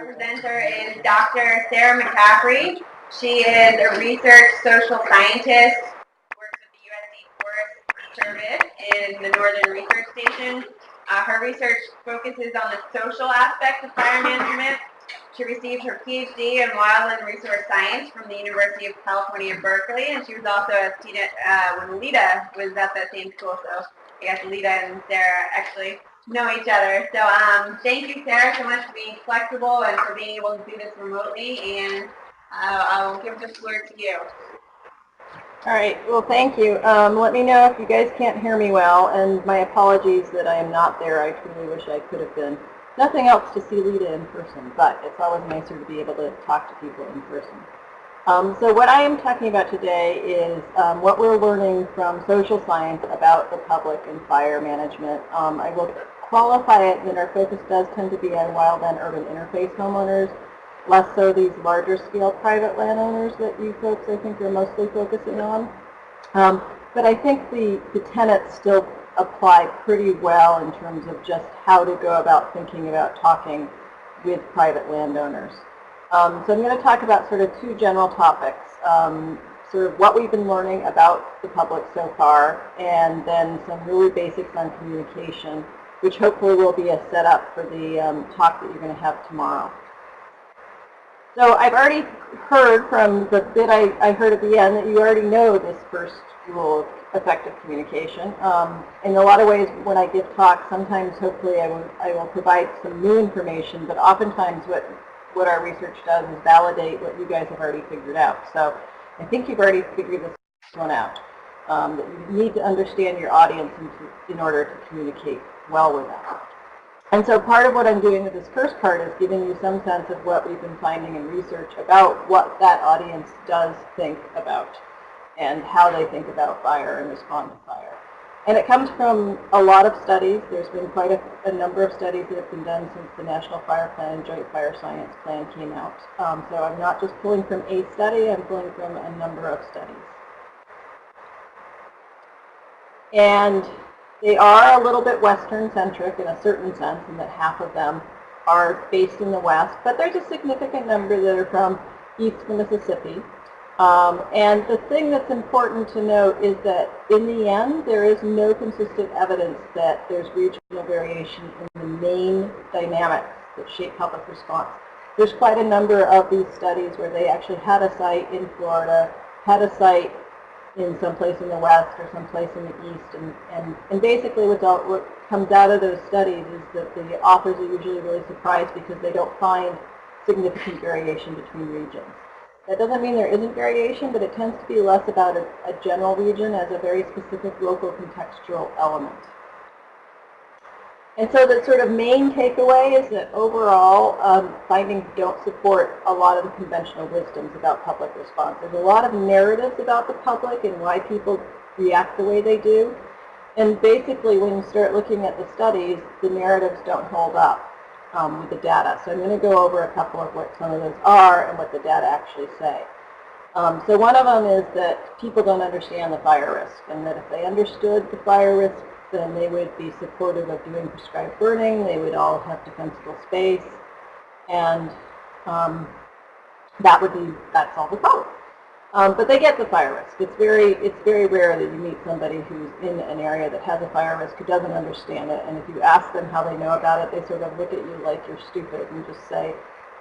Our presenter is Dr. Sarah McCaffrey. She is a research social scientist, works with the USDA Forest Service in the Northern Research Station. Her research focuses on the social aspects of fire management. She received her PhD in Wildland Resource Science from the University of California, Berkeley, and she was also a student when Lita was at that same school, so I guess Lita and Sarah actually know each other. So thank you, Sarah, so much for being flexible and for being able to do this remotely, and I'll give the floor to you. All right, well, thank you. Let me know if you guys can't hear me well, and my apologies that I am not there. I truly wish I could have been. Nothing else to see Lita in person, but it's always nicer to be able to talk to people in person. So what I am talking about today is what we're learning from social science about the public and fire management. I will qualify it that our focus does tend to be on wildland urban interface homeowners, less so these larger scale private landowners that you folks I think are mostly focusing on. But I think the tenets still apply pretty well in terms of just how to go about thinking about talking with private landowners. So I'm going to talk about sort of two general topics, sort of what we've been learning about the public so far, and then some really basics on communication, which hopefully will be a setup for the talk that you're going to have tomorrow. So I've already heard from the bit I heard at the end that you already know this first rule of effective communication. In a lot of ways, when I give talks, sometimes hopefully I will provide some new information, but oftentimes what our research does is validate what you guys have already figured out. So I think you've already figured this one out, that you need to understand your audience in order to communicate well with them. And so part of what I'm doing with this first part is giving you some sense of what we've been finding in research about what that audience does think about and how they think about fire and respond to fire. And it comes from a lot of studies. There's been quite a number of studies that have been done since the National Fire Plan and Joint Fire Science Plan came out. So I'm not just pulling from a study, I'm pulling from a number of studies. And they are a little bit Western-centric in a certain sense, in that half of them are based in the West, but there's a significant number that are from east of Mississippi. And the thing that's important to note is that in the end, there is no consistent evidence that there's regional variation in the main dynamics that shape public response. There's quite a number of these studies where they actually had a site in Florida, had a site in some place in the West or some place in the East, and basically what comes out of those studies is that the authors are usually really surprised because they don't find significant variation between regions. That doesn't mean there isn't variation, but it tends to be less about a general region as a very specific local contextual element. And so the sort of main takeaway is that overall findings don't support a lot of the conventional wisdoms about public response. There's a lot of narratives about the public and why people react the way they do. And basically when you start looking at the studies, the narratives don't hold up with the data. So I'm going to go over a couple of what some of those are and what the data actually say. So one of them is that people don't understand the fire risk, and that if they understood the fire risk, then they would be supportive of doing prescribed burning, they would all have defensible space, and that's all the problem. But they get the fire risk. It's very rare that you meet somebody who's in an area that has a fire risk who doesn't understand it, and if you ask them how they know about it, they sort of look at you like you're stupid and just say,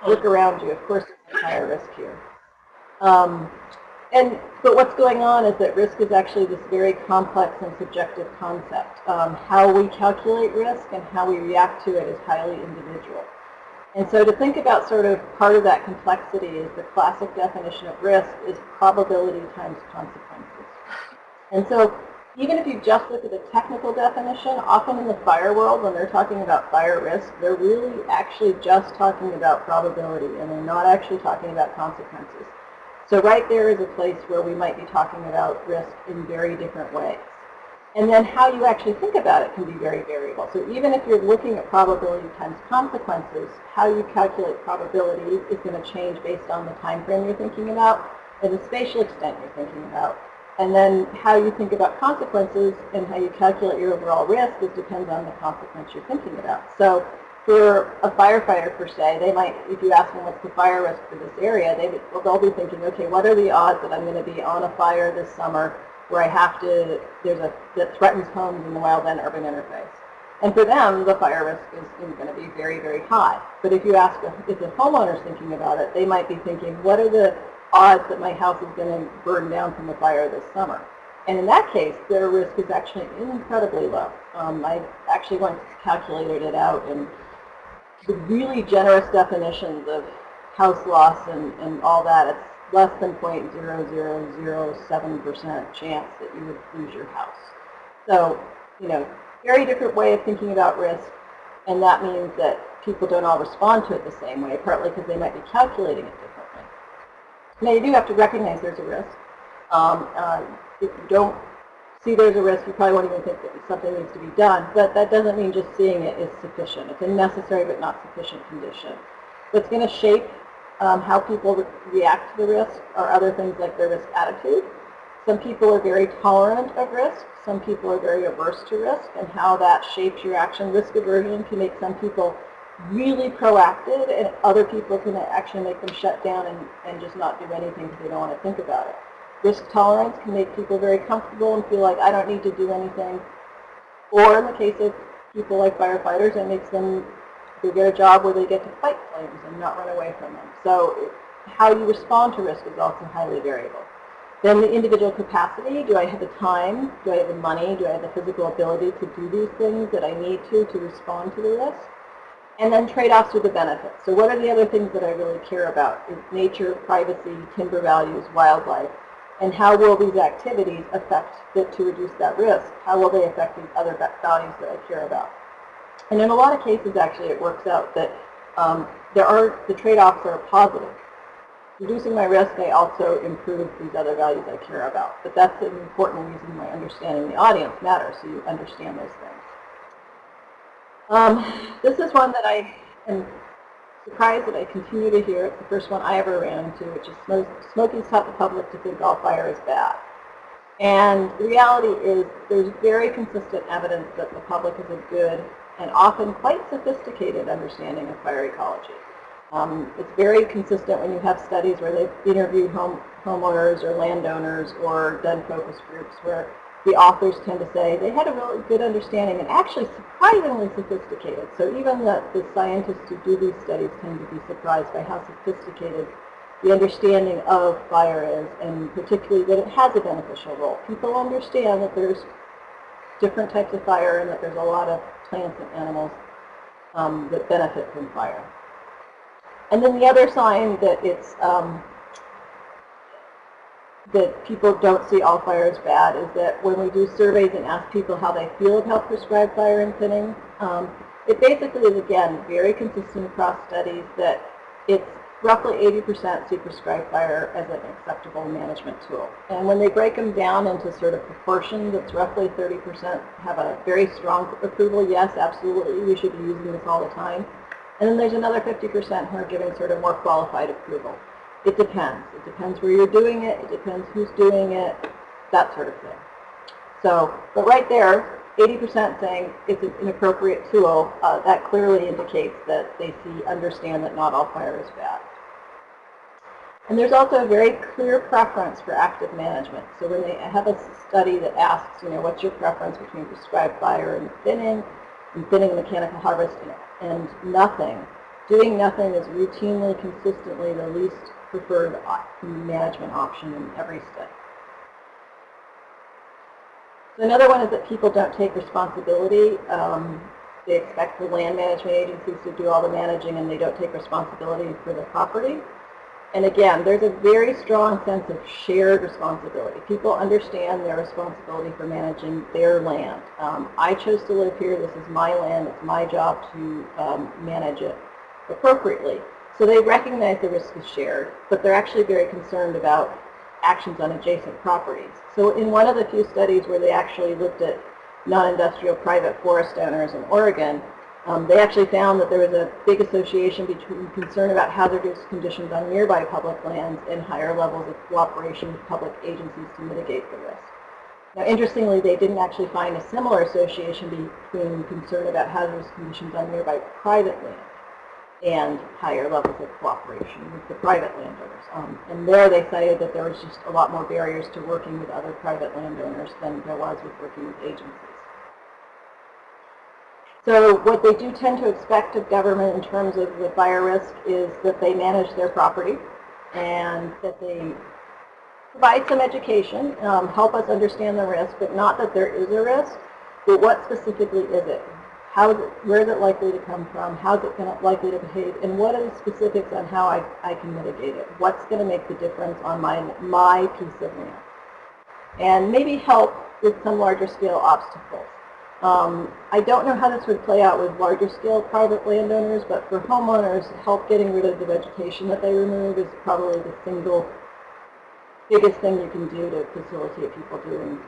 look around you, of course there's a fire risk here. But what's going on is that risk is actually this very complex and subjective concept. How we calculate risk and how we react to it is highly individual. And so to think about sort of part of that complexity is the classic definition of risk is probability times consequences. And so even if you just look at the technical definition, often in the fire world, when they're talking about fire risk, they're really actually just talking about probability, and they're not actually talking about consequences. So right there is a place where we might be talking about risk in very different ways. And then how you actually think about it can be very variable. So even if you're looking at probability times consequences, how you calculate probability is going to change based on the time frame you're thinking about and the spatial extent you're thinking about. And then how you think about consequences and how you calculate your overall risk depends on the consequence you're thinking about. So For a firefighter per se, they might, if you ask them what's the fire risk for this area, they'll be thinking, okay, what are the odds that I'm going to be on a fire this summer where I have to, that threatens homes in the wildland urban interface. And for them, the fire risk is going to be very, very high. But if you ask if the homeowner's thinking about it, they might be thinking, what are the odds that my house is going to burn down from a fire this summer? And in that case, their risk is actually incredibly low. I actually once calculated it out, and the really generous definitions of house loss and all that, it's less than 0.0007% chance that you would lose your house. So, very different way of thinking about risk, and that means that people don't all respond to it the same way, partly because they might be calculating it differently. Now, you do have to recognize there's a risk. If you don't see there's a risk, you probably won't even think that something needs to be done, but that doesn't mean just seeing it is sufficient. It's a necessary but not sufficient condition. What's going to shape how people react to the risk are other things like their risk attitude. Some people are very tolerant of risk. Some people are very averse to risk, and how that shapes your action. Risk aversion can make some people really proactive, and other people can actually make them shut down and just not do anything because they don't want to think about it. Risk tolerance can make people very comfortable and feel like I don't need to do anything. Or in the case of people like firefighters, it makes them, they get a job where they get to fight flames and not run away from them. So how you respond to risk is also highly variable. Then the individual capacity, do I have the time, do I have the money, do I have the physical ability to do these things that I need to respond to the risk? And then trade-offs with the benefits. So what are the other things that I really care about? Is nature, privacy, timber values, wildlife, and how will these activities affect it to reduce that risk? How will they affect these other values that I care about? And in a lot of cases, actually, it works out that the trade-offs are positive. Reducing my risk, I also improve these other values I care about. But that's an important reason why understanding the audience matters, so you understand those things. This is one that I am surprised that I continue to hear. It's the first one I ever ran into, which is Smokey's taught the public to think all fire is bad. And the reality is there's very consistent evidence that the public has a good and often quite sophisticated understanding of fire ecology. It's very consistent when you have studies where they've interviewed homeowners or landowners or done focus groups where the authors tend to say they had a really good understanding and actually surprisingly sophisticated. So even the scientists who do these studies tend to be surprised by how sophisticated the understanding of fire is, and particularly that it has a beneficial role. People understand that there's different types of fire and that there's a lot of plants and animals that benefit from fire. And then the other sign that it's that people don't see all fire as bad is that when we do surveys and ask people how they feel about prescribed fire and thinning, it basically is, again, very consistent across studies that it's roughly 80% see prescribed fire as an acceptable management tool. And when they break them down into sort of proportions, it's roughly 30% have a very strong approval. Yes, absolutely, we should be using this all the time. And then there's another 50% who are giving sort of more qualified approval. It depends. It depends where you're doing it. It depends who's doing it, that sort of thing. So, but right there, 80% saying it's an appropriate tool, that clearly indicates that they understand that not all fire is bad. And there's also a very clear preference for active management. So when they have a study that asks, what's your preference between prescribed fire and thinning mechanical harvest and nothing, doing nothing is routinely, consistently the least preferred management option in every study. So another one is that people don't take responsibility. They expect the land management agencies to do all the managing, and they don't take responsibility for the property. And again, there's a very strong sense of shared responsibility. People understand their responsibility for managing their land. I chose to live here. This is my land. It's my job to manage it appropriately. So they recognize the risk is shared, but they're actually very concerned about actions on adjacent properties. So in one of the few studies where they actually looked at non-industrial private forest owners in Oregon, they actually found that there was a big association between concern about hazardous conditions on nearby public lands and higher levels of cooperation with public agencies to mitigate the risk. Now, interestingly, they didn't actually find a similar association between concern about hazardous conditions on nearby private land and higher levels of cooperation with the private landowners. And there they cited that there was just a lot more barriers to working with other private landowners than there was with working with agencies. So what they do tend to expect of government in terms of the fire risk is that they manage their property and that they provide some education, help us understand the risk, but not that there is a risk, but what specifically is it? How is it, where is it likely to come from? How is it likely to behave? And what are the specifics on how I can mitigate it? What's going to make the difference on my piece of land? And maybe help with some larger scale obstacles. I don't know how this would play out with larger scale private landowners, but for homeowners, help getting rid of the vegetation that they remove is probably the single biggest thing you can do to facilitate people doing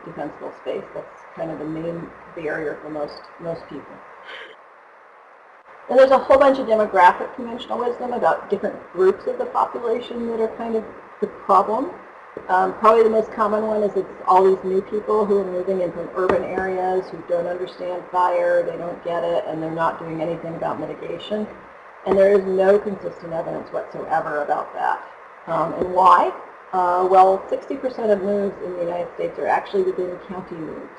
defensible space. That's kind of the main barrier for most people. And there's a whole bunch of demographic conventional wisdom about different groups of the population that are kind of the problem. Probably the most common one is it's all these new people who are moving in from urban areas who don't understand fire, they don't get it, and they're not doing anything about mitigation. And there is no consistent evidence whatsoever about that. And why? Well, 60% of moves in the United States are actually within county moves.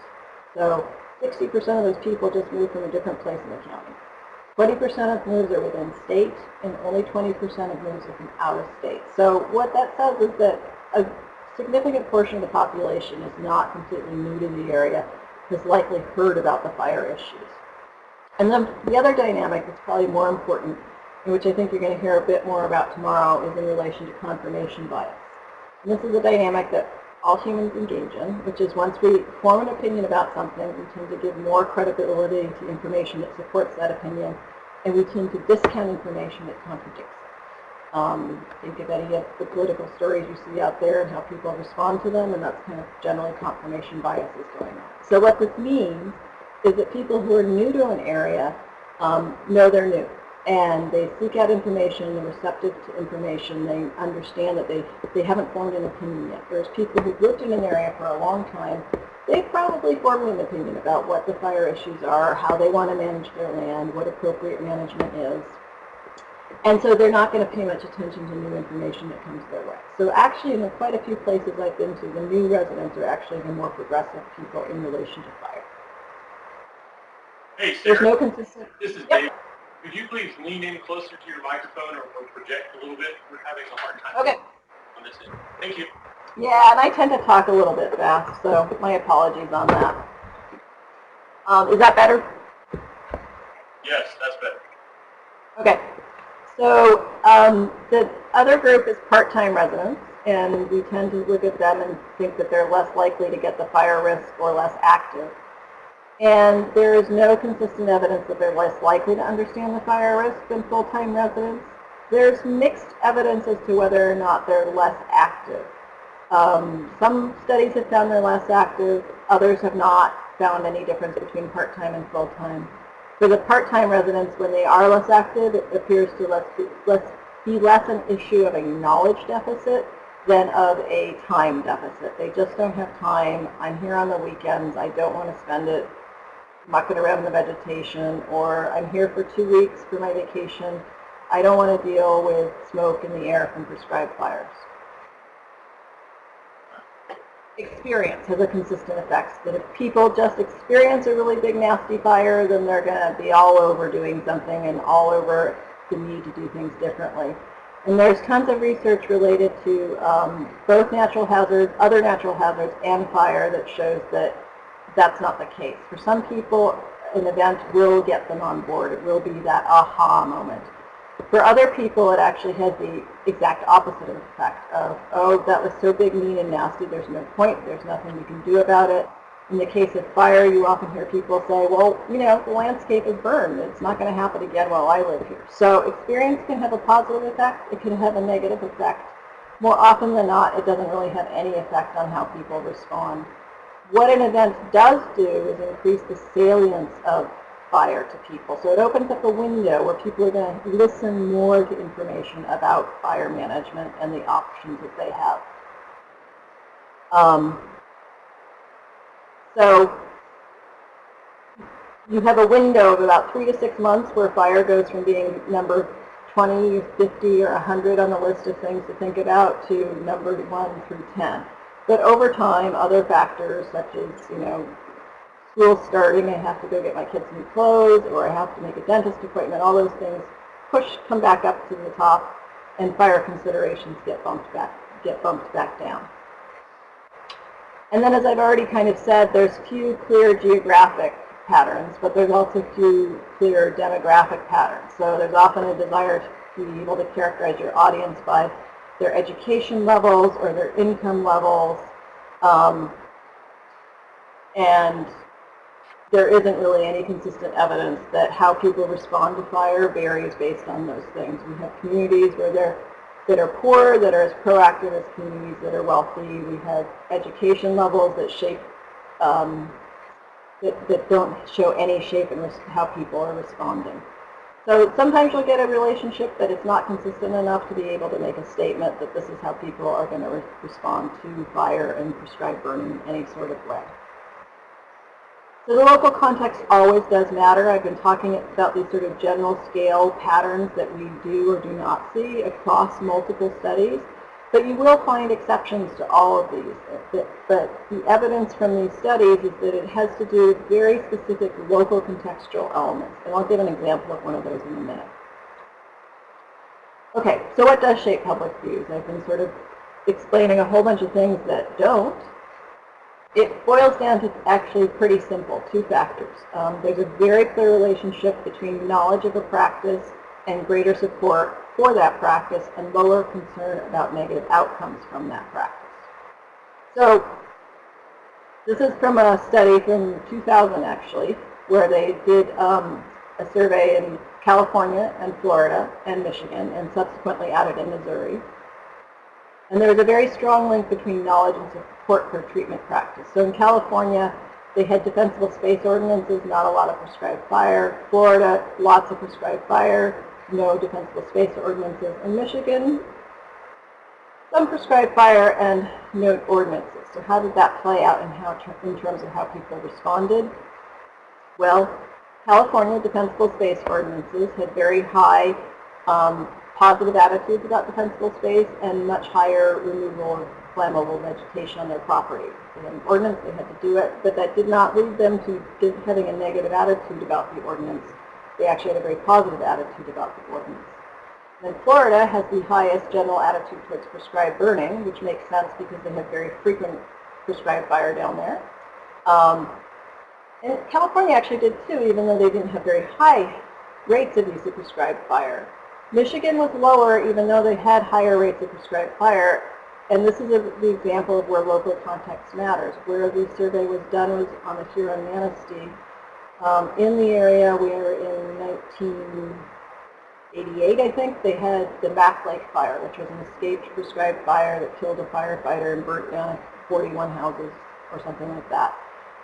So 60% of those people just move from a different place in the county. 20% of moves are within state, and only 20% of moves are from out of state. So what that says is that a significant portion of the population is not completely new to the area, has likely heard about the fire issues. And then the other dynamic that's probably more important, and which I think you're going to hear a bit more about tomorrow, is in relation to confirmation bias. And this is a dynamic that all humans engage in, which is once we form an opinion about something, we tend to give more credibility to information that supports that opinion, and we tend to discount information that contradicts it. Think of any of the political stories you see out there and how people respond to them, and that's kind of generally confirmation bias is going on. So what this means is that people who are new to an area know they're new. And they seek out information, they're receptive to information, they understand that they haven't formed an opinion yet. Whereas people who've lived in an area for a long time, they've probably formed an opinion about what the fire issues are, how they want to manage their land, what appropriate management is. And so they're not going to pay much attention to new information that comes their way. So actually, in quite a few places I've been to, the new residents are actually the more progressive people in relation to fire. Hey, Sarah. There's no consistent... This is Dave. Could you please lean in closer to your microphone or project a little bit? We're having a hard time on this end. Thank you. Yeah, and I tend to talk a little bit fast, so my apologies on that. Is that better? Yes, that's better. Okay. So the other group is part-time residents, and we tend to look at them and think that they're less likely to get the fire risk or less active. And there is no consistent evidence that they're less likely to understand the fire risk than full-time residents. There's mixed evidence as to whether or not they're less active. Some studies have found they're less active. Others have not found any difference between part-time and full-time. For the part-time residents, when they are less active, it appears to be less an issue of a knowledge deficit than of a time deficit. They just don't have time. I'm here on the weekends. I don't want to spend it mucking around in the vegetation, or I'm here for 2 weeks for my vacation. I don't want to deal with smoke in the air from prescribed fires. Experience has a consistent effect, that if people just experience a really big nasty fire, then they're going to be all over doing something and all over the need to do things differently. And there's tons of research related to both natural hazards, other natural hazards, and fire that shows that that's not the case. For some people, an event will get them on board. It will be that aha moment. For other people, it actually has the exact opposite effect of, oh, that was so big, mean, and nasty, there's no point, there's nothing you can do about it. In the case of fire, you often hear people say, well, you know, the landscape is burned. It's not going to happen again while I live here. So experience can have a positive effect. It can have a negative effect. More often than not, it doesn't really have any effect on how people respond. What an event does do is increase the salience of fire to people. So it opens up a window where people are going to listen more to information about fire management and the options that they have. So you have a window of about 3 to 6 months where fire goes from being number 20, 50, or 100 on the list of things to think about to number 1 through 10. But over time, other factors such as, school starting, I have to go get my kids new clothes, or I have to make a dentist appointment, all those things come back up to the top, and fire considerations get bumped back down. And then, as I've already kind of said, there's few clear geographic patterns, but there's also few clear demographic patterns. So there's often a desire to be able to characterize your audience by their education levels or their income levels, and there isn't really any consistent evidence that how people respond to fire varies based on those things. We have communities that are poor, that are as proactive as communities that are wealthy. We have education levels that shape, that don't show any shape in how people are responding. So sometimes you'll get a relationship that it's not consistent enough to be able to make a statement that this is how people are going to respond to fire and prescribed burning in any sort of way. So the local context always does matter. I've been talking about these sort of general scale patterns that we do or do not see across multiple studies, but you will find exceptions to all of these. But the evidence from these studies is that it has to do with very specific local contextual elements, and I'll give an example of one of those in a minute. Okay, so what does shape public views? I've been sort of explaining a whole bunch of things that don't. It boils down to actually pretty simple, 2 factors. There's a very clear relationship between knowledge of a practice and greater support for that practice and lower concern about negative outcomes from that practice. So this is from a study from 2000 actually, where they did a survey in California and Florida and Michigan and subsequently added in Missouri. And there was a very strong link between knowledge and support for treatment practice. So in California, they had defensible space ordinances, not a lot of prescribed fire. Florida, lots of prescribed fire, no defensible space ordinances. In Michigan, some prescribed fire and no ordinances. So how did that play out in terms of how people responded? Well, California defensible space ordinances had very high positive attitudes about defensible space and much higher removal of flammable vegetation on their property. They had an ordinance, they had to do it, but that did not lead them to having a negative attitude about the ordinance. They actually had a very positive attitude about the ordinance. And Florida has the highest general attitude towards prescribed burning, which makes sense because they have very frequent prescribed fire down there. And California actually did too, even though they didn't have very high rates of use of prescribed fire. Michigan was lower, even though they had higher rates of prescribed fire, and this is the example of where local context matters. Where the survey was done was on the Huron-Manistee. In the area where in 1988, I think, they had the Back Lake fire, which was an escaped prescribed fire that killed a firefighter and burnt down 41 houses or something like that.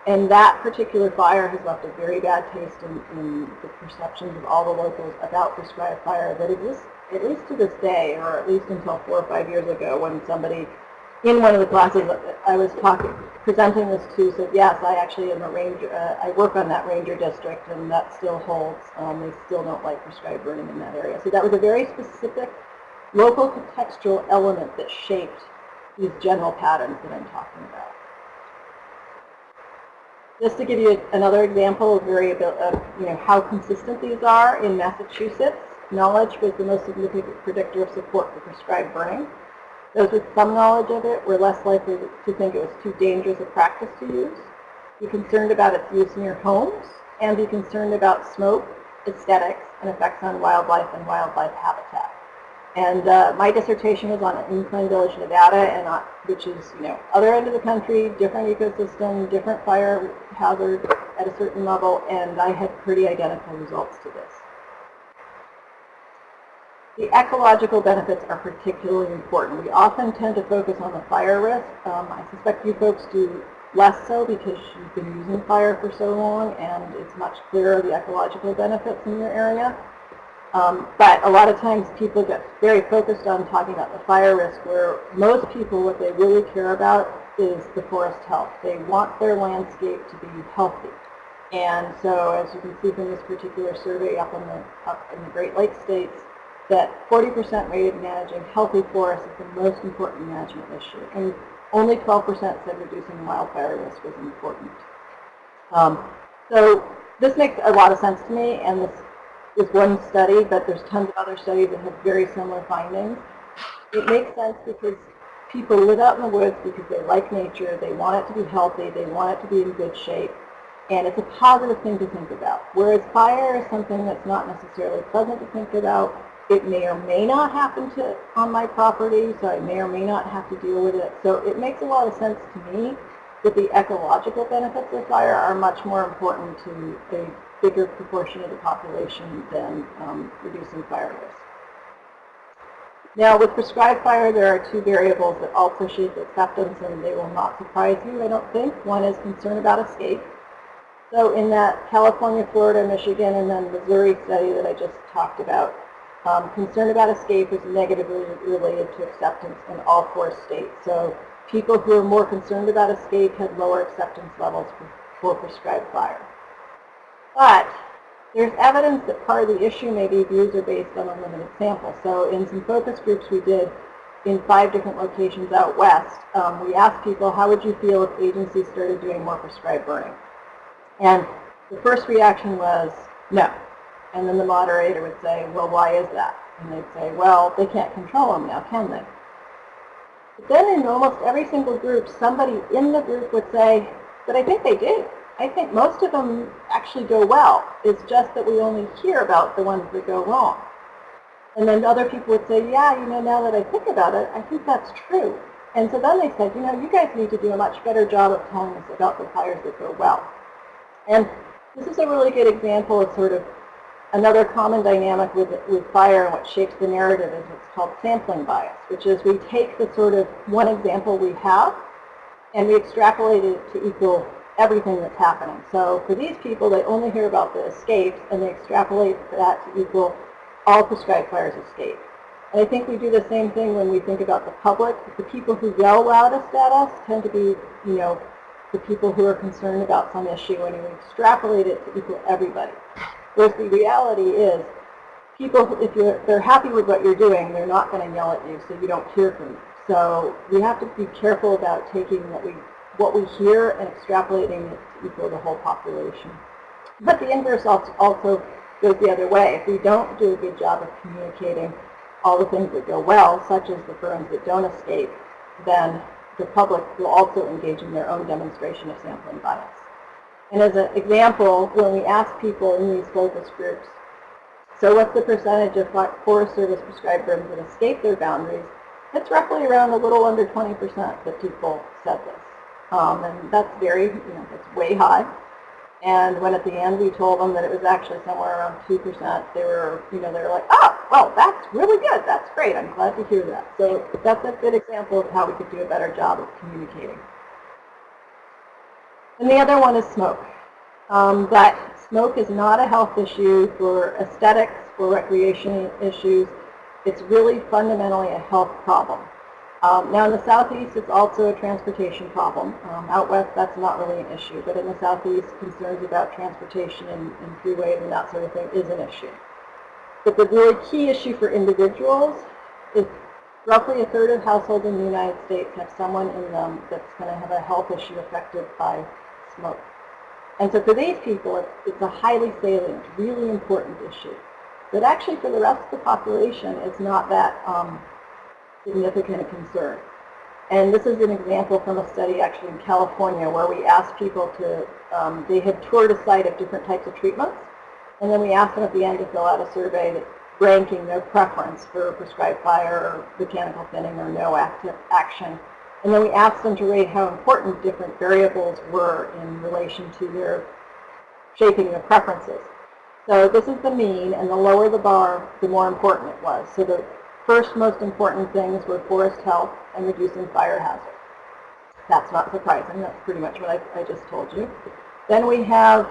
And that particular fire has left a very bad taste in the perceptions of all the locals about prescribed fire that exists, at least to this day, or at least until 4 or 5 years ago, when somebody in one of the classes I was presenting this to said, yes, I actually am a ranger, I work on that ranger district, and that still holds. They still don't like prescribed burning in that area. So that was a very specific local contextual element that shaped these general patterns that I'm talking about. Just to give you another example of how consistent these are, in Massachusetts, knowledge was the most significant predictor of support for prescribed burning. Those with some knowledge of it were less likely to think it was too dangerous a practice to use, be concerned about its use in your homes, and be concerned about smoke, aesthetics, and effects on wildlife and wildlife habitat. And my dissertation was on Incline Village, Nevada, and which is, other end of the country, different ecosystem, different fire hazard at a certain level, and I had pretty identical results to this. The ecological benefits are particularly important. We often tend to focus on the fire risk. I suspect you folks do less so because you've been using fire for so long, and it's much clearer the ecological benefits in your area. But a lot of times people get very focused on talking about the fire risk, where most people, what they really care about is the forest health. They want their landscape to be healthy. And so, as you can see from this particular survey up in the Great Lakes states, that 40% rated managing healthy forests is the most important management issue. And only 12% said reducing wildfire risk was important. So this makes a lot of sense to me, and this is one study, but there's tons of other studies that have very similar findings. It makes sense because people live out in the woods because they like nature, they want it to be healthy, they want it to be in good shape, and it's a positive thing to think about. Whereas fire is something that's not necessarily pleasant to think about. It may or may not happen on my property, so I may or may not have to deal with it. So it makes a lot of sense to me that the ecological benefits of fire are much more important to a bigger proportion of the population than reducing fire risk. Now, with prescribed fire, there are two variables that also shape acceptance, and they will not surprise you, I don't think. One is concern about escape. So in that California, Florida, Michigan, and then Missouri study that I just talked about, concern about escape is negatively related to acceptance in all 4 states. So people who are more concerned about escape had lower acceptance levels for prescribed fire. But there's evidence that part of the issue may be views are based on a limited sample. So in some focus groups we did in 5 different locations out west, we asked people, how would you feel if agencies started doing more prescribed burning? And the first reaction was no. And then the moderator would say, well, why is that? And they'd say, well, they can't control them now, can they? But then in almost every single group, somebody in the group would say, but I think they do. I think most of them actually go well. It's just that we only hear about the ones that go wrong. And then other people would say, yeah, now that I think about it, I think that's true. And so then they said, you guys need to do a much better job of telling us about the fires that go well. And this is a really good example of sort of another common dynamic with fire and what shapes the narrative is what's called sampling bias, which is we take the sort of one example we have and we extrapolate it to equal everything that's happening. So for these people, they only hear about the escapes and they extrapolate that to equal all prescribed fires escape. And I think we do the same thing when we think about the public. The people who yell loudest at us tend to be, the people who are concerned about some issue, and we extrapolate it to equal everybody. Whereas the reality is, people, if they're happy with what you're doing, they're not going to yell at you, so you don't hear from them. So we have to be careful about taking what we hear and extrapolating it to equal the whole population. But the inverse also goes the other way. If we don't do a good job of communicating all the things that go well, such as the burns that don't escape, then the public will also engage in their own demonstration of sampling bias. And as an example, when we ask people in these focus groups, so what's the percentage of Forest Service prescribed burns that escape their boundaries? It's roughly around a little under 20% that people said this. And that's it's way high. And when at the end we told them that it was actually somewhere around 2%, they were like, oh, well, that's really good. That's great. I'm glad to hear that. So that's a good example of how we could do a better job of communicating. And the other one is smoke. That smoke is not a health issue for aesthetics, for recreation issues. It's really fundamentally a health problem. Now in the southeast, it's also a transportation problem. Out west, that's not really an issue, but in the southeast, concerns about transportation and freeways and that sort of thing is an issue. But the really key issue for individuals is roughly a third of households in the United States have someone in them that's going to have a health issue affected by smoke. And so for these people, it's a highly salient, really important issue. But actually for the rest of the population, it's not that significant a concern. And this is an example from a study actually in California where we asked people to, they had toured a site of different types of treatments, and then we asked them at the end to fill out a survey ranking their preference for prescribed fire or mechanical thinning or no active action. And then we asked them to rate how important different variables were in relation to their shaping their preferences. So this is the mean, and the lower the bar, the more important it was. So the first most important things were forest health and reducing fire hazard. That's not surprising. That's pretty much what I just told you. Then we have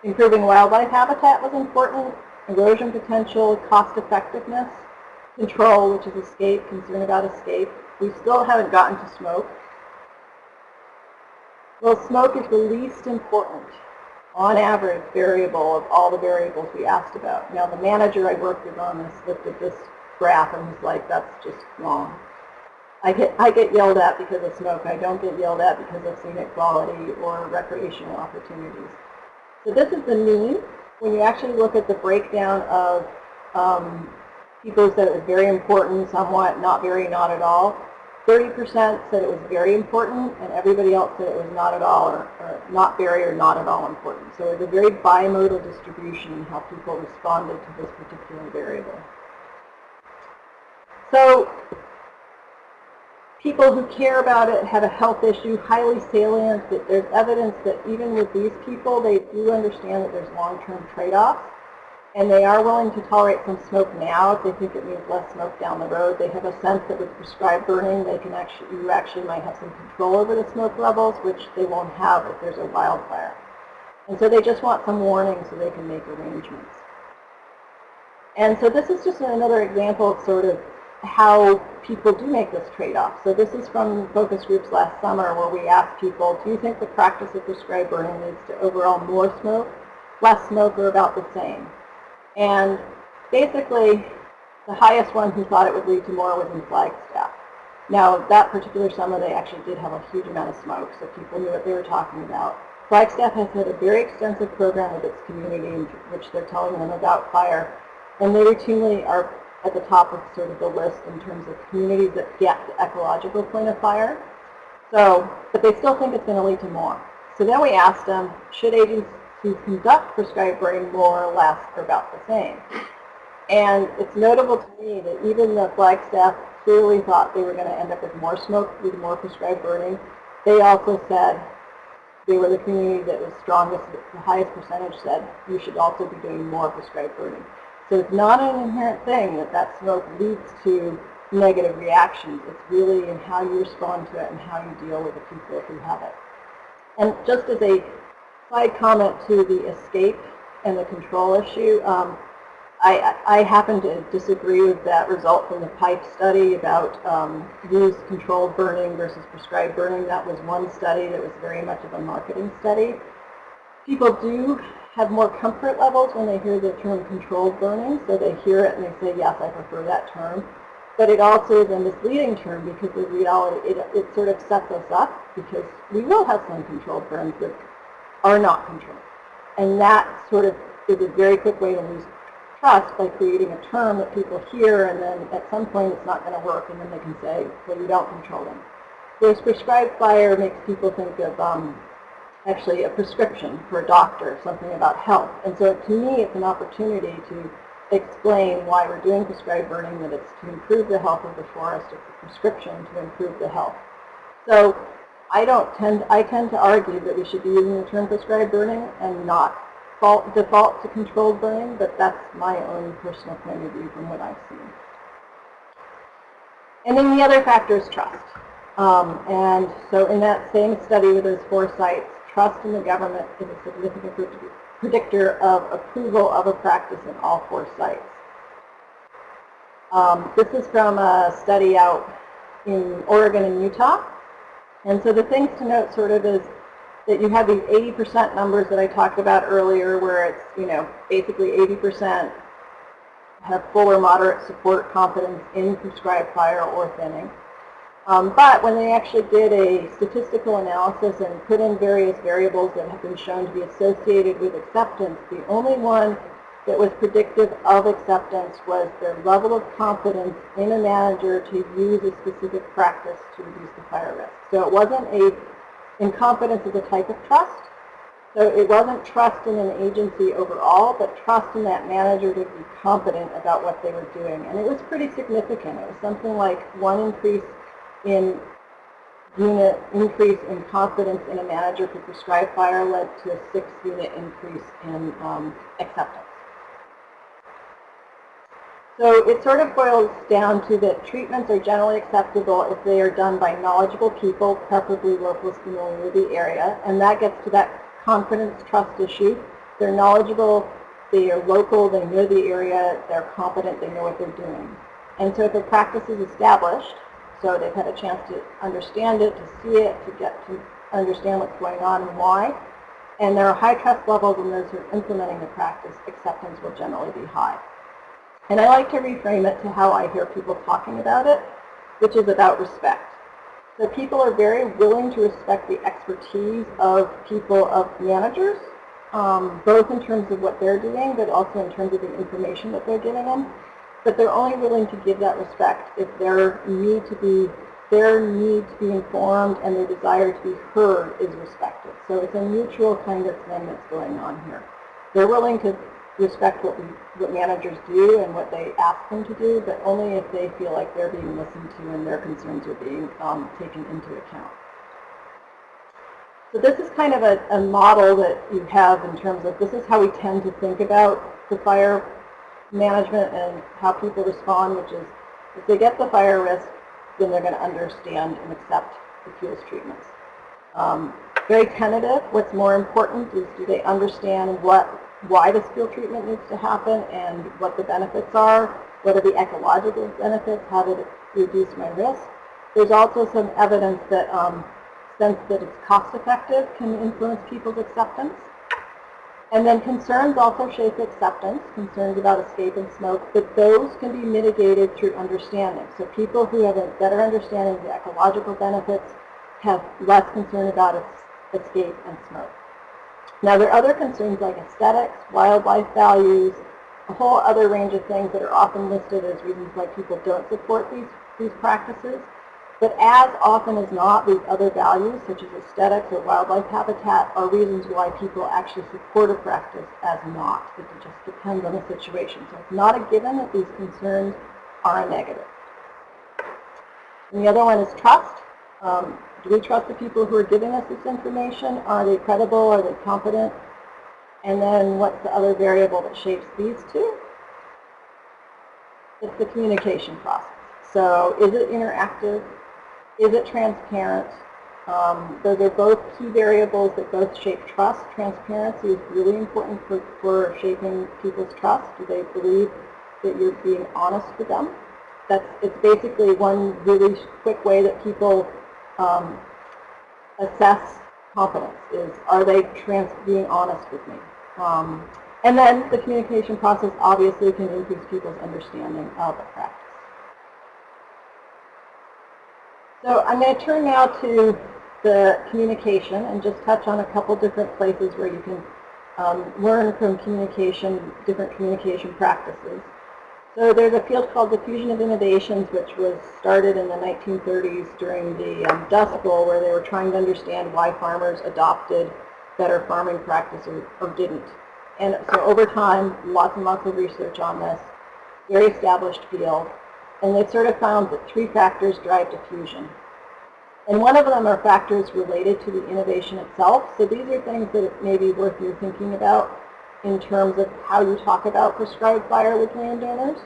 improving wildlife habitat was important, erosion potential, cost effectiveness, control, which is escape, concern about escape. We still haven't gotten to smoke. Well, smoke is the least important, on average, variable of all the variables we asked about. Now, the manager I worked with on this looked at this graph and was like, that's just wrong. I get yelled at because of smoke. I don't get yelled at because of scenic quality or recreational opportunities. So this is the mean. When you actually look at the breakdown of people said it was very important, somewhat, not very, not at all, 30% said it was very important, and everybody else said it was not at all, or not very, or not at all important. So it's a very bimodal distribution in how people responded to this particular variable. So people who care about it have a health issue, highly salient, that there's evidence that even with these people, they do understand that there's long-term trade-offs, and they are willing to tolerate some smoke now if they think it means less smoke down the road. They have a sense that with prescribed burning, you actually might have some control over the smoke levels, which they won't have if there's a wildfire. And so they just want some warning so they can make arrangements. And so this is just another example of sort of how people do make this trade-off. So this is from focus groups last summer where we asked people, do you think the practice of prescribed burning leads to overall more smoke, less smoke, or about the same? And basically, the highest one who thought it would lead to more was in Flagstaff. Now, that particular summer, they actually did have a huge amount of smoke, so people knew what they were talking about. Flagstaff has had a very extensive program with its community in which they're telling them about fire, and they routinely are at the top of sort of the list in terms of communities that get the ecological point of fire. So, but they still think it's going to lead to more. So then we asked them, should agencies conduct prescribed burning more or less or about the same? And it's notable to me that even the Flagstaff clearly thought they were going to end up with more smoke with more prescribed burning. They also said they were the community that was strongest, the highest percentage said you should also be doing more prescribed burning. So it's not an inherent thing that that smoke leads to negative reactions. It's really in how you respond to it and how you deal with the people who have it. And just as a side comment to the escape and the control issue, I happen to disagree with that result from the PIPE study about use-controlled burning versus prescribed burning. That was one study that was very much of a marketing study. People do have more comfort levels when they hear the term controlled burning, so they hear it and they say, yes, I prefer that term. But it also is a misleading term because the reality, it sort of sets us up because we will have some controlled burns that are not controlled. And that sort of is a very quick way to lose trust by creating a term that people hear and then at some point it's not going to work and then they can say, well, you don't control them. Whereas prescribed fire makes people think of actually a prescription for a doctor, something about health. And so to me, it's an opportunity to explain why we're doing prescribed burning, that it's to improve the health of the forest, it's a prescription to improve the health. So I tend to argue that we should be using the term prescribed burning and not default to controlled burning, but that's my own personal point of view from what I've seen. And then the other factor is trust. And so in that same study with those 4 sites, trust in the government is a significant predictor of approval of a practice in all 4 sites. This is from a study out in Oregon and Utah. And so the things to note sort of is that you have these 80% numbers that I talked about earlier where it's, basically 80% have full or moderate support confidence in prescribed fire or thinning. But when they actually did a statistical analysis and put in various variables that have been shown to be associated with acceptance, the only one that was predictive of acceptance was their level of confidence in a manager to use a specific practice to reduce the fire risk. So it wasn't confidence is a type of trust. So it wasn't trust in an agency overall, but trust in that manager to be competent about what they were doing. And it was pretty significant. It was something like 1 increase in confidence in a manager for prescribed fire led to a 6-unit increase in acceptance. So it sort of boils down to that treatments are generally acceptable if they are done by knowledgeable people, preferably locals familiar with the area, and that gets to that confidence trust issue. They're knowledgeable, they are local, they know the area, they're competent, they know what they're doing. And so if a practice is established, so they've had a chance to understand it, to see it, to get to understand what's going on and why. And there are high trust levels in those who are implementing the practice. Acceptance will generally be high. And I like to reframe it to how I hear people talking about it, which is about respect. So people are very willing to respect the expertise of people, of managers, both in terms of what they're doing, but also in terms of the information that they're giving them. But they're only willing to give that respect if their need to be informed and their desire to be heard is respected. So it's a mutual kind of thing that's going on here. They're willing to respect what managers do and what they ask them to do, but only if they feel like they're being listened to and their concerns are being taken into account. So this is kind of a model that you have in terms of this is how we tend to think about the fire management and how people respond, which is if they get the fire risk, then they're going to understand and accept the fuels treatments. Very tentative. What's more important is do they understand why this fuel treatment needs to happen and what the benefits are, what are the ecological benefits, how did it reduce my risk. There's also some evidence that sense that it's cost effective can influence people's acceptance. And then concerns also shape acceptance, concerns about escape and smoke, but those can be mitigated through understanding. So people who have a better understanding of the ecological benefits have less concern about escape and smoke. Now there are other concerns like aesthetics, wildlife values, a whole other range of things that are often listed as reasons why people don't support these practices. But as often as not, these other values, such as aesthetics or wildlife habitat, are reasons why people actually support a practice as not. It just depends on the situation. So it's not a given that these concerns are a negative. And the other one is trust. Do we trust the people who are giving us this information? Are they credible? Are they competent? And then what's the other variable that shapes these two? It's the communication process. So is it interactive? Is it transparent? Those are both key variables that both shape trust. Transparency is really important for shaping people's trust. Do they believe that you're being honest with them? It's basically one really quick way that people assess competence is, are they being honest with me? And then the communication process obviously can increase people's understanding of the practice. So I'm going to turn now to the communication and just touch on a couple different places where you can learn from communication, different communication practices. So there's a field called Diffusion of Innovations, which was started in the 1930s during the Dust Bowl, where they were trying to understand why farmers adopted better farming practices or didn't. And so over time, lots and lots of research on this, very established field. And they sort of found that 3 factors drive diffusion. And one of them are factors related to the innovation itself. So these are things that may be worth your thinking about in terms of how you talk about prescribed fire with landowners.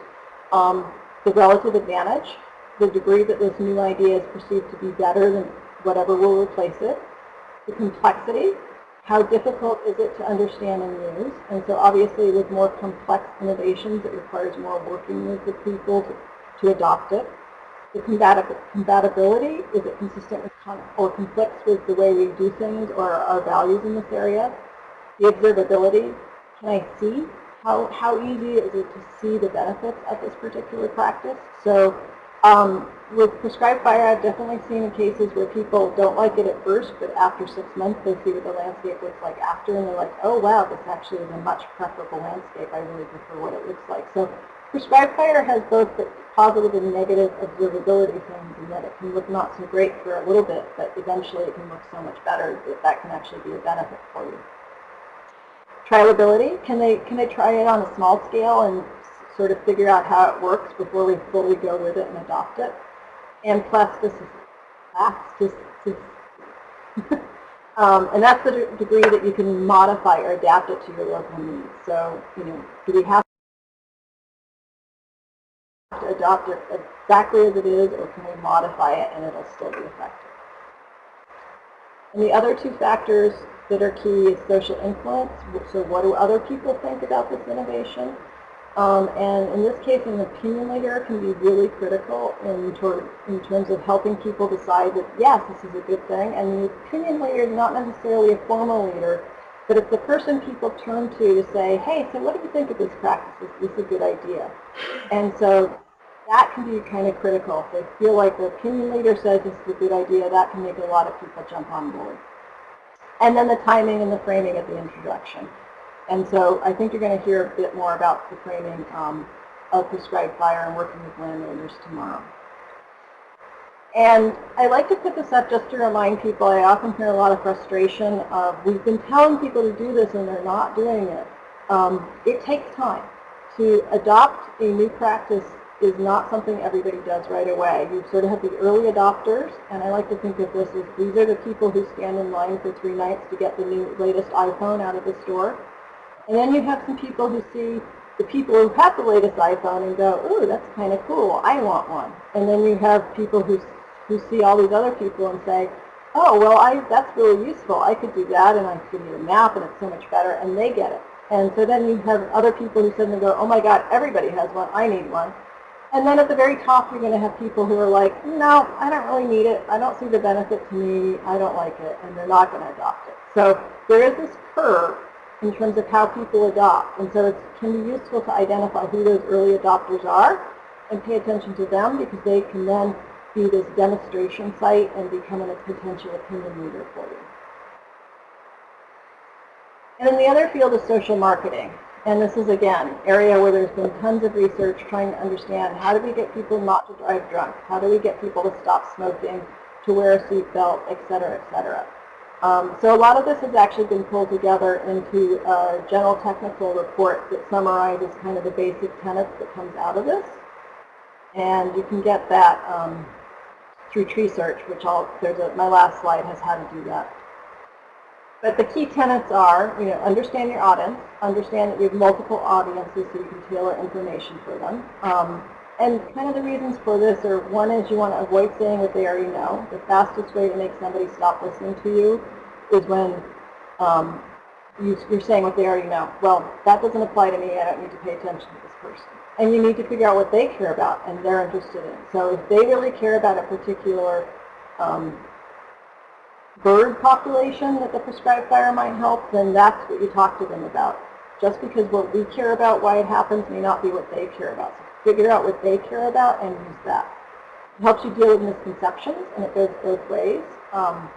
The relative advantage, the degree that this new idea is perceived to be better than whatever will replace it. The complexity, how difficult is it to understand and use. And so obviously with more complex innovations, it requires more working with the people to adopt it. The compatibility, is it consistent with or conflicts with the way we do things or our values in this area? The observability, can I see? How easy is it to see the benefits of this particular practice? So with prescribed fire, I've definitely seen cases where people don't like it at first, but after 6 months they see what the landscape looks like after, and they're like, oh wow, this actually is a much preferable landscape. I really prefer what it looks like. So prescribed fire has both the positive and negative observability things, in that it can look not so great for a little bit, but eventually it can look so much better that can actually be a benefit for you. Trialability, can they try it on a small scale and sort of figure out how it works before we fully go with it and adopt it? And plasticity. And that's the degree that you can modify or adapt it to your local needs. So, do we have to adopt it exactly as it is, or can we modify it and it'll still be effective? And the other 2 factors that are key is social influence. So what do other people think about this innovation? And in this case, an opinion leader can be really critical in terms of helping people decide that, yes, this is a good thing. And the opinion leader is not necessarily a formal leader, but it's the person people turn to say, hey, so what do you think of this practice? Is this a good idea? And so that can be kind of critical. If they feel like the opinion leader says this is a good idea, that can make a lot of people jump on board. And then the timing and the framing of the introduction. And so I think you're going to hear a bit more about the framing of prescribed fire and working with landowners tomorrow. And I like to put this up just to remind people, I often hear a lot of frustration of, we've been telling people to do this and they're not doing it. It takes time. To adopt a new practice is not something everybody does right away. You sort of have the early adopters, and I like to think of this as these are the people who stand in line for 3 nights to get the latest iPhone out of the store. And then you have some people who see the people who have the latest iPhone and go, ooh, that's kind of cool, I want one. And then you have people who see all these other people and say, oh, well, that's really useful, I could do that, and I could need a map, and it's so much better, and they get it. And so then you have other people who suddenly go, oh my God, everybody has one, I need one. And then at the very top, you're going to have people who are like, no, I don't really need it, I don't see the benefit to me, I don't like it, and they're not going to adopt it. So there is this curve in terms of how people adopt. And so it can be useful to identify who those early adopters are and pay attention to them, because they can then be this demonstration site and become a potential opinion leader for you. And then the other field is social marketing. And this is, again, area where there's been tons of research trying to understand how do we get people not to drive drunk? How do we get people to stop smoking, to wear a seatbelt, et cetera, et cetera. So a lot of this has actually been pulled together into a general technical report that summarizes kind of the basic tenets that comes out of this. And you can get that through tree search, which my last slide has how to do that. But the key tenets are, understand your audience, understand that you have multiple audiences so you can tailor information for them. And kind of the reasons for this are, one is you want to avoid saying what they already know. The fastest way to make somebody stop listening to you is when you're saying what they already know. Well, that doesn't apply to me, I don't need to pay attention to this person. And you need to figure out what they care about and they're interested in. So if they really care about a particular bird population that the prescribed fire might help, then that's what you talk to them about. Just because what we care about, why it happens, may not be what they care about. So figure out what they care about and use that. It helps you deal with misconceptions, and it goes both ways. So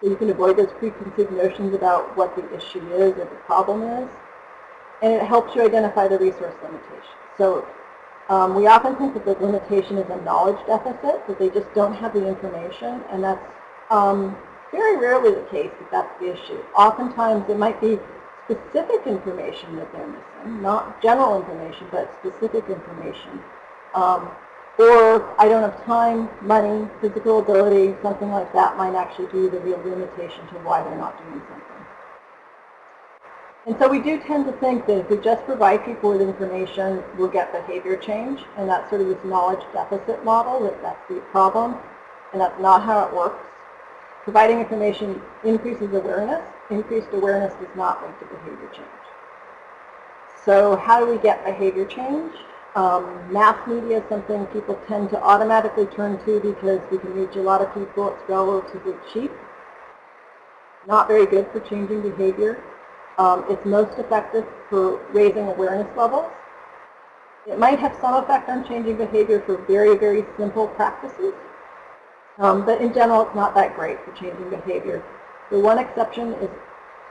you can avoid those preconceived notions about what the issue is or the problem is. And it helps you identify the resource limitations. So we often think that the limitation is a knowledge deficit, that they just don't have the information, and that's very rarely the case that that's the issue. Oftentimes it might be specific information that they're missing, not general information, but specific information. Or I don't have time, money, physical ability, something like that might actually be the real limitation to why they're not doing something. And so we do tend to think that if we just provide people with information, we'll get behavior change, and that's sort of this knowledge deficit model, that's the problem, and that's not how it works. Providing information increases awareness. Increased awareness does not lead to behavior change. So how do we get behavior change? Mass media is something people tend to automatically turn to because we can reach a lot of people. It's relatively cheap. Not very good for changing behavior. It's most effective for raising awareness levels. It might have some effect on changing behavior for very, very simple practices. But in general, it's not that great for changing behavior. The one exception is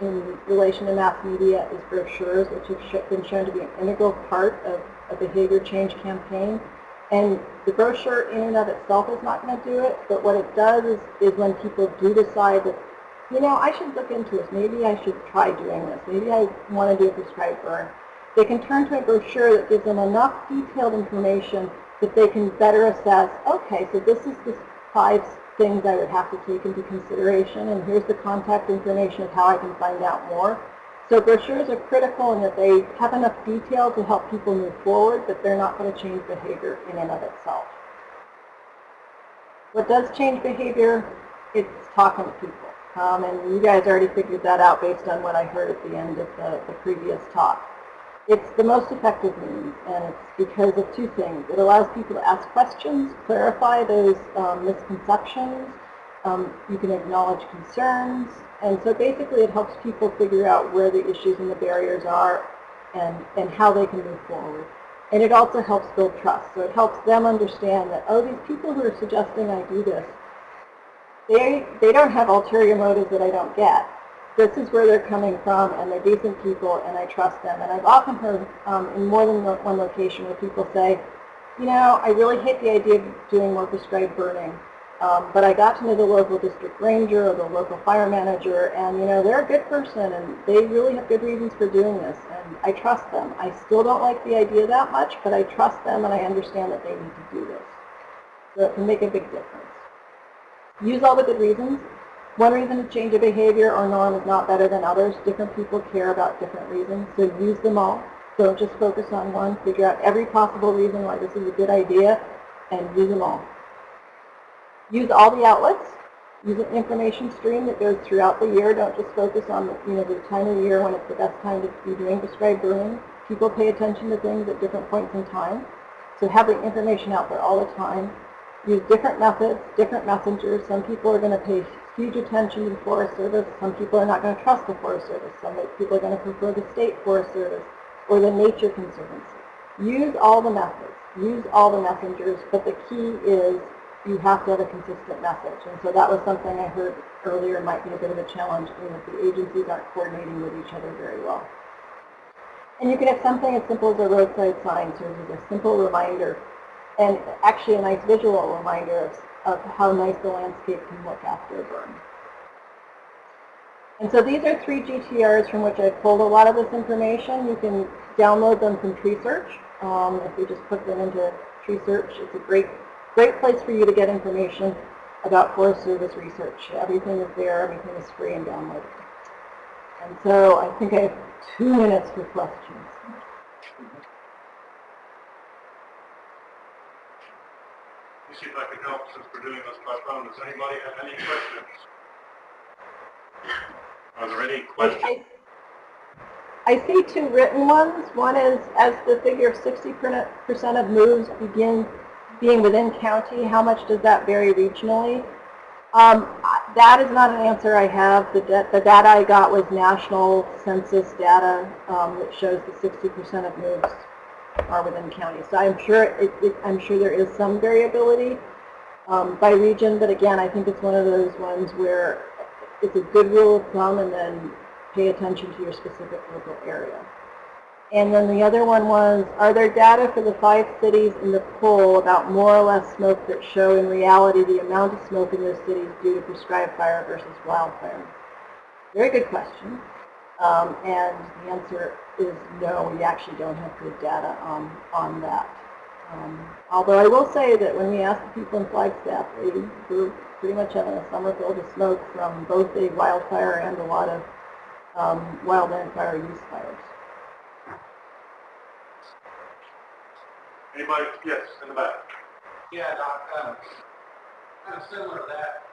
in relation to mass media is brochures, which have been shown to be an integral part of a behavior change campaign. And the brochure in and of itself is not going to do it, but what it does is when people do decide that, I should look into this, maybe I should try doing this, maybe I want to do a prescribed burn, they can turn to a brochure that gives them enough detailed information that they can better assess, okay, so this is the 5 things I would have to take into consideration, and here's the contact information of how I can find out more. So brochures are critical in that they have enough detail to help people move forward, but they're not going to change behavior in and of itself. What does change behavior? It's talking to people. And you guys already figured that out based on what I heard at the end of the previous talk. It's the most effective means, and it's because of two things. It allows people to ask questions, clarify those misconceptions. You can acknowledge concerns, and so basically it helps people figure out where the issues and the barriers are and how they can move forward. And it also helps build trust. So it helps them understand that, oh, these people who are suggesting I do this, they don't have ulterior motives that I don't get. This is where they're coming from, and they're decent people, and I trust them. And I've often heard in more than one location where people say, you know, I really hate the idea of doing more prescribed burning, but I got to know the local district ranger or the local fire manager, and, you know, they're a good person, and they really have good reasons for doing this, and I trust them. I still don't like the idea that much, but I trust them, and I understand that they need to do this. So it can make a big difference. Use all the good reasons. One reason to change a behavior or norm is not better than others. Different people care about different reasons, so use them all. Don't just focus on one. Figure out every possible reason why this is a good idea, and use them all. Use all the outlets. Use an information stream that goes throughout the year. Don't just focus on the time of year when it's the best time to be doing prescribed burning. People pay attention to things at different points in time, so have the information out there all the time. Use different methods, different messengers. Some people are going to pay huge attention to the Forest Service. Some people are not going to trust the Forest Service. Some people are going to prefer the State Forest Service or the Nature Conservancy. Use all the methods. Use all the messengers, but the key is you have to have a consistent message. And so that was something I heard earlier might be a bit of a challenge, that the agencies aren't coordinating with each other very well. And you can have something as simple as a roadside sign serves as a simple reminder, and actually a nice visual reminder of how nice the landscape can look after a burn. And so these are 3 GTRs from which I pulled a lot of this information. You can download them from Tree Search. If you just put them into Tree Search, it's a great place for you to get information about Forest Service research. Everything is there, everything is free and downloadable. And so I think I have 2 minutes for questions. Let me see if I can help since we're doing this by phone. Does anybody have any questions? Are there any questions? I see 2 written ones. One is, as the figure of 60% of moves begin being within county, how much does that vary regionally? That is not an answer I have. The data I got was national census data that shows that 60% of moves are within county. So I'm sure there is some variability by region, but again, I think it's one of those ones where it's a good rule of thumb, and then pay attention to your specific local area. And then the other one was, are there data for the 5 cities in the poll about more or less smoke that show in reality the amount of smoke in those cities due to prescribed fire versus wildfire? Very good question. And the answer is no, we actually don't have good data on that. Although I will say that when we asked the people in Flagstaff, they were pretty much having a summer filled with smoke from both a wildfire and a lot of wildland fire use fires. Anybody? Yes, in the back. Yeah, Doc, kind of similar to that.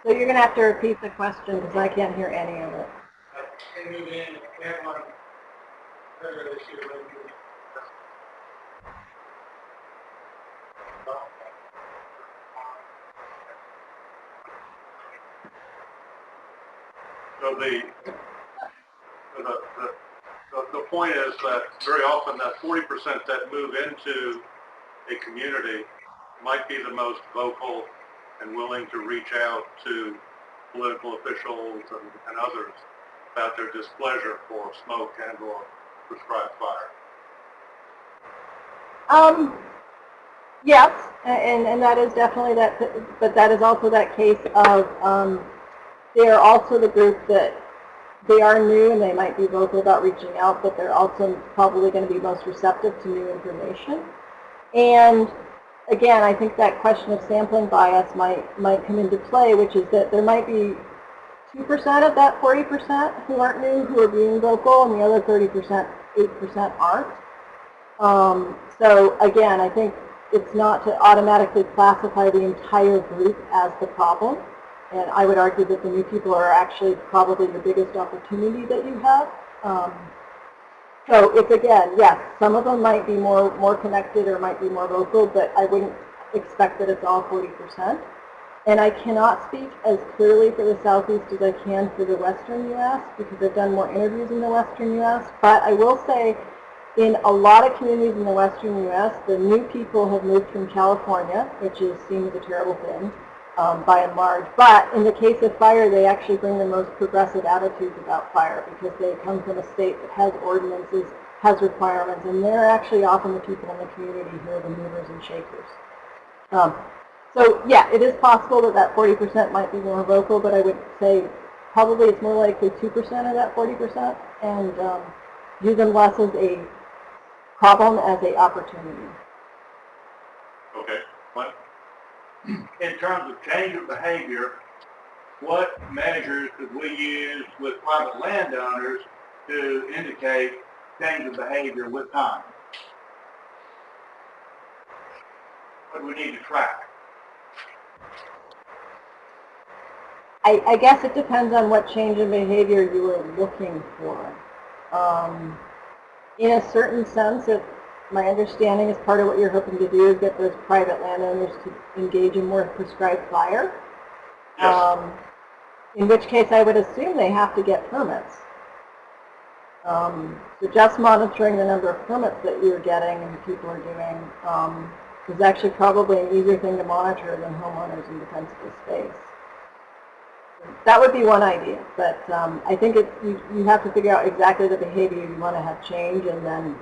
So you're going to have to repeat the question because I can't hear any of it. They move in, we have one earlier this year. So the point is that very often that 40% that move into a community might be the most vocal and willing to reach out to political officials and others about their displeasure for smoke and or prescribed fire. Yes, and that is definitely that, but that is also that case of they are also the group that they are new and they might be vocal about reaching out, but they're also probably going to be most receptive to new information. And again, I think that question of sampling bias might come into play, which is that there might be 2% of that 40% who aren't new who are being vocal, and the other 30%, 8% aren't. So again, I think it's not to automatically classify the entire group as the problem. And I would argue that the new people are actually probably the biggest opportunity that you have. So it's again, yes, some of them might be more connected or might be more vocal, but I wouldn't expect that it's all 40%. And I cannot speak as clearly for the Southeast as I can for the Western U.S. because I've done more interviews in the Western U.S. But I will say in a lot of communities in the Western U.S., the new people have moved from California, which is seen as a terrible thing by and large. But in the case of fire, they actually bring the most progressive attitudes about fire because they come from a state that has ordinances, has requirements, and they're actually often the people in the community who are the movers and shakers. So yeah, it is possible that that 40% might be more vocal, but I would say probably it's more likely 2% of that 40%, and view them less as a problem as a opportunity. Okay, what? In terms of change of behavior, what measures could we use with private landowners to indicate change of behavior with time? What do we need to track? I guess it depends on what change in behavior you are looking for. In a certain sense, if my understanding is part of what you're hoping to do is get those private landowners to engage in more prescribed fire. Yes. In which case I would assume they have to get permits. So just monitoring the number of permits that you're getting and people are doing is actually probably an easier thing to monitor than homeowners in defensible space. That would be one idea, but I think you have to figure out exactly the behavior you want to have change and then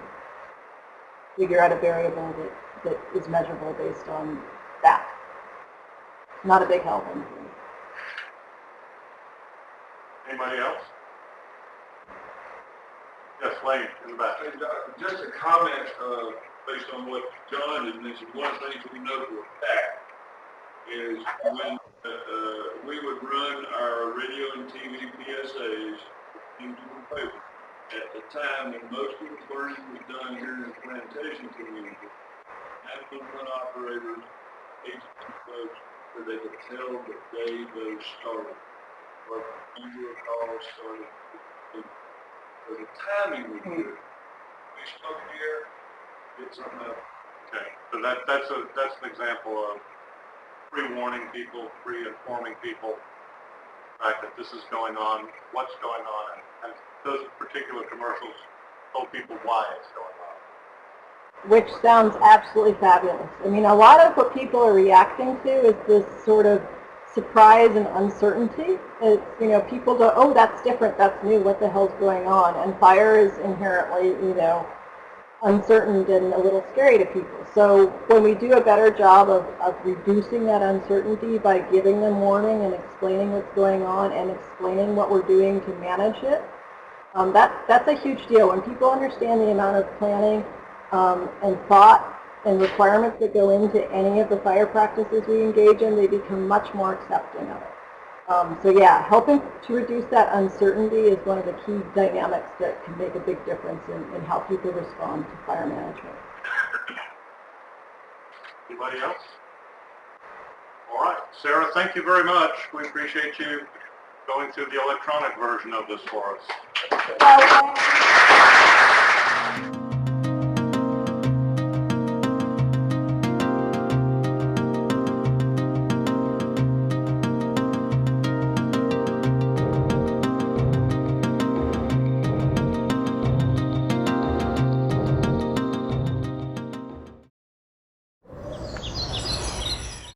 figure out a variable that is measurable based on that. Not a big help. Anybody else? Yes, Lane, in the back. Just a comment based on what John had mentioned. One of the things we know for a fact is when we would run our radio and TV PSAs into the paper. At the time when most of the burning was done here in the plantation community, 911 operators, agency folks, where they could tell the day those started, or the number of calls started. So the timing was good. We spoke here, did something else. Okay, so that's an example of pre-warning people, pre-informing people, the fact that this is going on, what's going on, and those particular commercials told people why it's going on. Which sounds absolutely fabulous. I mean, a lot of what people are reacting to is this sort of surprise and uncertainty. It's, you know, people go, oh, that's different, that's new, what the hell's going on? And fire is inherently, you know, uncertain and a little scary to people. So when we do a better job of reducing that uncertainty by giving them warning and explaining what's going on and explaining what we're doing to manage it, that's a huge deal. When people understand the amount of planning and thought and requirements that go into any of the fire practices we engage in, they become much more accepting of it. So yeah, helping to reduce that uncertainty is one of the key dynamics that can make a big difference in how people respond to fire management. Anybody else? All right, Sarah, thank you very much. We appreciate you going through the electronic version of this for us. Well,